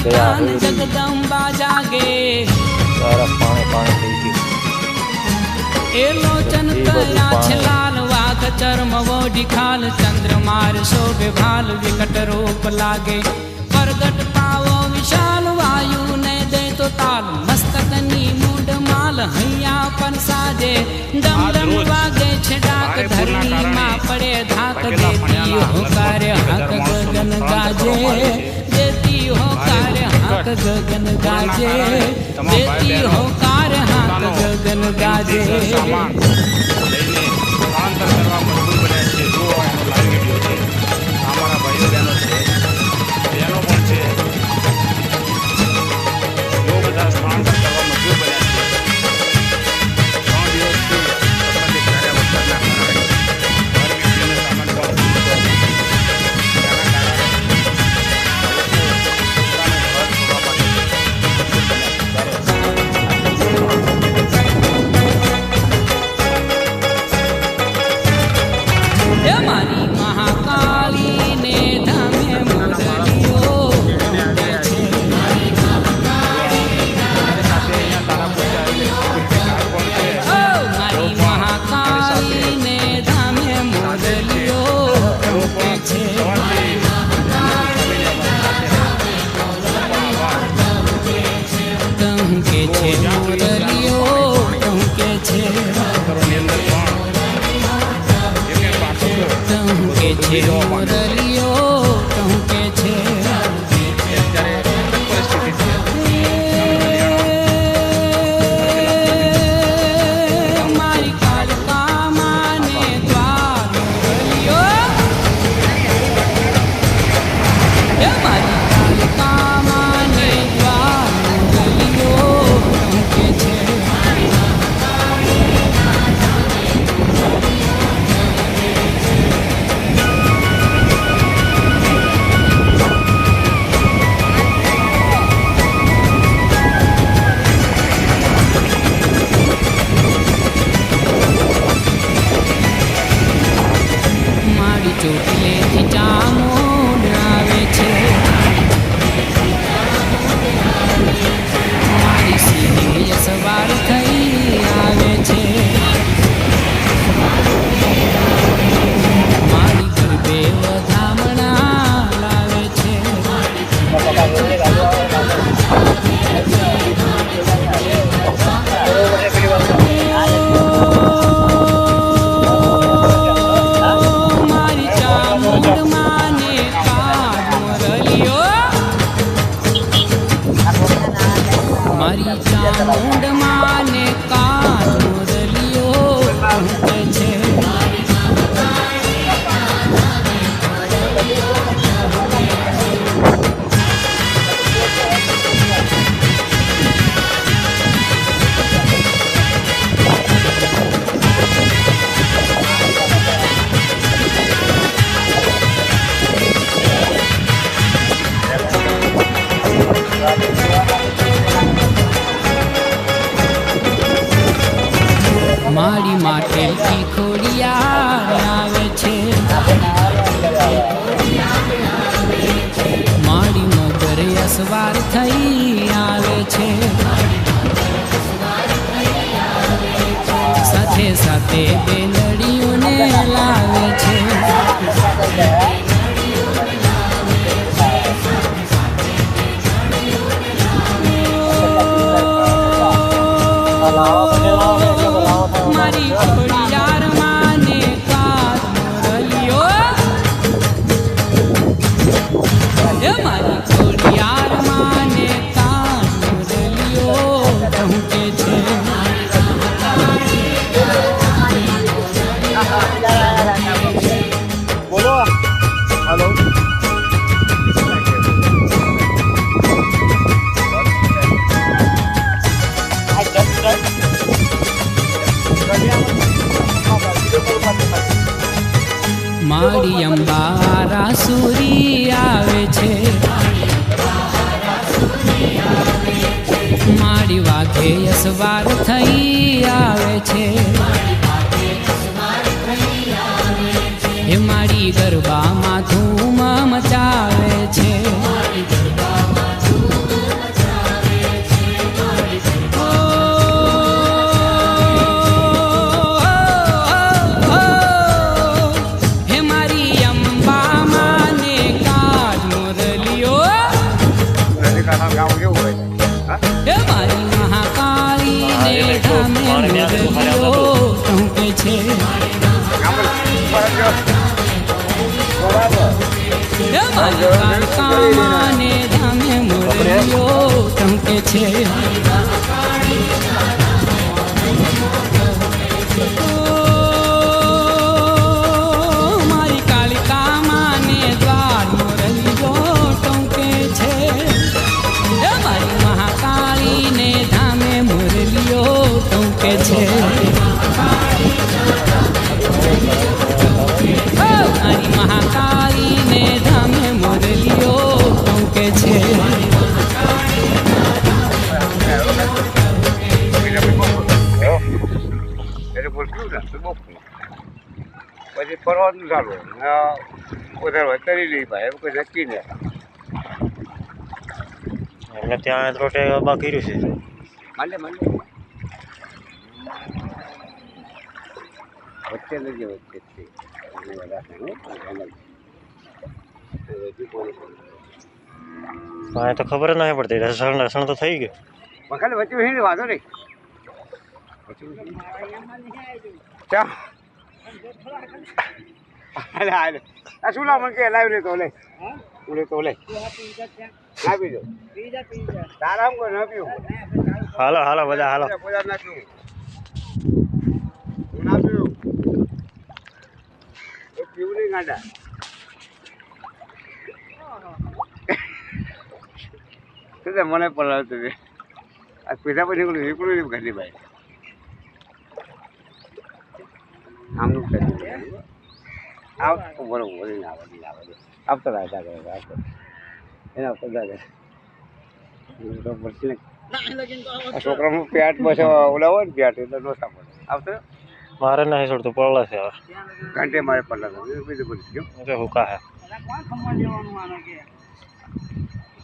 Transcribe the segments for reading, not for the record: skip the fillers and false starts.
સંતાન જગદંબા જાગે એ લોચન કયા છે લાલ વાઘ ચર્મ વોઢી ખાલ ચંદ્રમાર શોભે ભાલ વિકટ રૂપ લાગે પ્રગટ પાવો વિશાલ વાયુ ને દે તો તાલ મસ્તકની મૂડ માલ હૈયા પણ સાજે ડમ ડમ વાગે છે ડાક ધરણી માં પડે ધાક દેતી હોકાર હક ગગન ગાજે દેતી હોકાર હક ગગન ગાજે દેતી હોકાર હક ગગન ગાજે મારી માટે ખોડિયાર આવે છે મારી મગર અસવાર થઈ આવે છે સાથે સાથે બેલડીઓને લાવે છે મારી ખોડિયાર માને કાદ મોરલિયો મારી ખોડિયાર માને કાદ મોરલિયો કહું કે છે બોલો હેલો મારી અંબા રાસુરી આવે છે મારી વાઘે અસવાર થઈ આવે છે હે મારી ગરબામાં ધૂમ મચાવે છે મારી કાલિકા માને દ્વાર મોરલીઓ ટોકે છે મારી મહાકાળીને ધામે મોરલીઓ ટોકે છે મારી મહાકાળીને ધામે મોરલીઓ ટોકે છે એટલે બોલશું ને તો બહુ પછી ફરવાનું ચાલુ વધારે તરી નહીં ભાઈ એવું કોઈ નક્કી નહીં એમને ત્યાં રોટે બાકી રહ્યું છે માલે વચ્ચે નથી વચ્ચે હા તો ખબર જ નહીં પડતી રસણ રસણ તો થઈ ગયું વખાલે વચ્ચે નહીં વાંધો નહીં ચા હાલે હાલે આ શું ના મને કે લાવી લે તો લે ઉલે તો લે ના પીજો તારામ કોઈ ના પીવું હાલો હાલો બધા હાલો બધા ના પીવું હું ના પીવું એ પીવું નહીં ગાંડા મને પલાવતું છે આ પીધા પછી નીકળું નહીં ઘરની ભાઈ આમનું કરી આવ બરોબર નહીં આવે આપતો રાજા કરે આપતો એના બધા છોકરાનું પેટ બસ ઓલા હોય ને પેટ એટલે નોસા પડે આવતો મારે નહીં છોડતું પડે છે હવે ઘંટે મારે પડલા બીજું બધું ગયું હુકા હે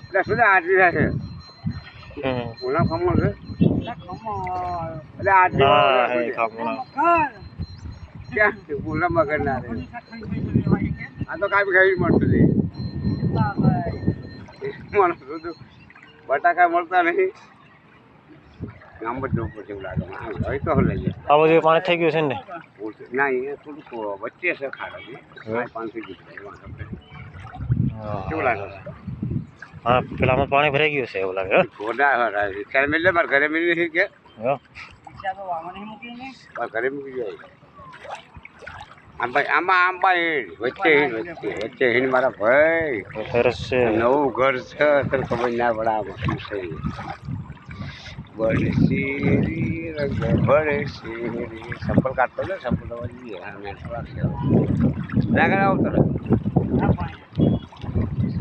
એટલે શું આટલી થાય છે ઓલા ખમણ છે એટલે આટલી ક્યાં ઓલા મગર ના રે આ તો કાંઈ ખાઈ મળતું નહીં મને બધું બટાકા મળતા નહીં આમ જ જવું પડશે એવું લાગે હવે તો લઈ જાય આ બધું પાણી થઈ ગયું છે ને ના એ થોડુંક વચ્ચે છે ખાડા પાણી થઈ ગયું કેવું લાગે હા પેલામાં પાણી ભરાઈ ગયું છે એવું લાગે ઘોડા રિક્ષા મેળવે મારે ઘરે મેળવી નથી કે હા મારે ઘરે મૂકી જાય આમાં આંબા હિંડ વચ્ચે વચ્ચે હિંડ મારા ભાઈ સરસ છે નવું ઘર છે તને ખબર ના પડે આમાં શું છે બળશેરી રંગ બળશેરી સંપલ કાઢતો ને સંપલ તો જઈએ આગળ આવો તરત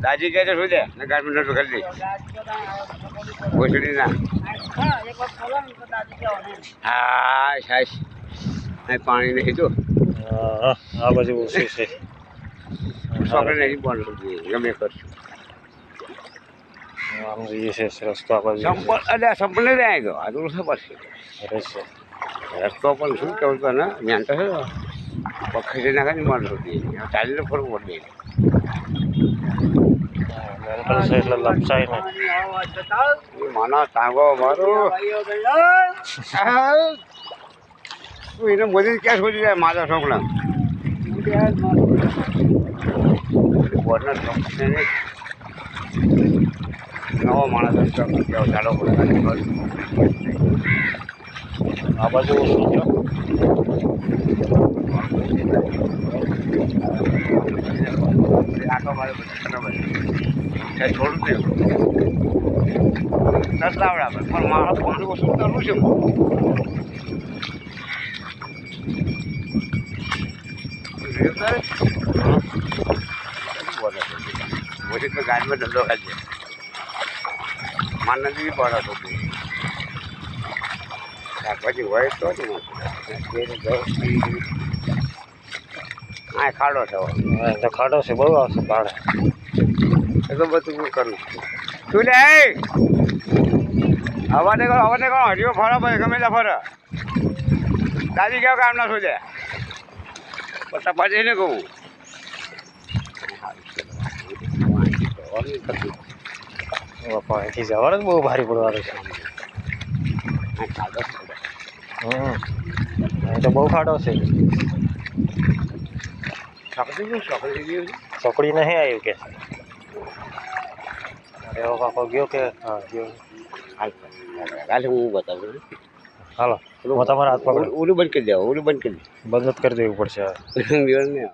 દાજી કહે છે શું છે ને ગાડી નતું કરી દઈ ભોસડી ના હા સાહેબ પાણી નહીં તો આ બાજુ ઓછું છે આપણે નહીં બોલવું જોઈએ ગમે કરશું આમ જઈએ છે રસ્તો આ બાજુ સંપલ એટલે સંપલ નહીં આવી ગયો આ તો ખબર છે સરસ છે રસ્તો પણ શું કહું તો ને જ્ઞાન તો છે પખડી નાખે ને મળવું જોઈએ ચાલીને ફરવું પડે મેન્ટલ છે એટલે લપસાય ને માનો તાંગો મારો તું એને મોદી ક્યાં શોધી જાય મારા છોકરા નવો માણસ ચાલો પડે આ બાજુ ઓછું છે આટો મારે થોડું થયું દસ લાવડા પણ મારો ફોન ઓછું કરવું છે મોટી તો ગાડીમાં ધંધો ખાજે માન નથી પડે તો શાકભાજી હોય તો હા ખાડો છે તો ખાડો છે બહુ આવશે ભાડે એ તો બધું હું કરું તું લે હવા ને કરો હરિયો ફરો ભાઈ ગમે ત્યાં ફરે દાદી કેવું કામ ના શું છે પટ્ટા પાડી ને કહું પાણીથી જવાનું જ બહુ ભારે પડવાનું છે તો બહુ ખાડો છે ચોકડી નહીં આવ્યું કે એવો કાકો ગયો કે હા ગયો કાલે હું બતાવું હાલો હું તમારા હાથ પકડો ઓલું બંધ કરી દે ઓલું બંધ કરી બંધ જ કરી દેવું પડશે હવે. દે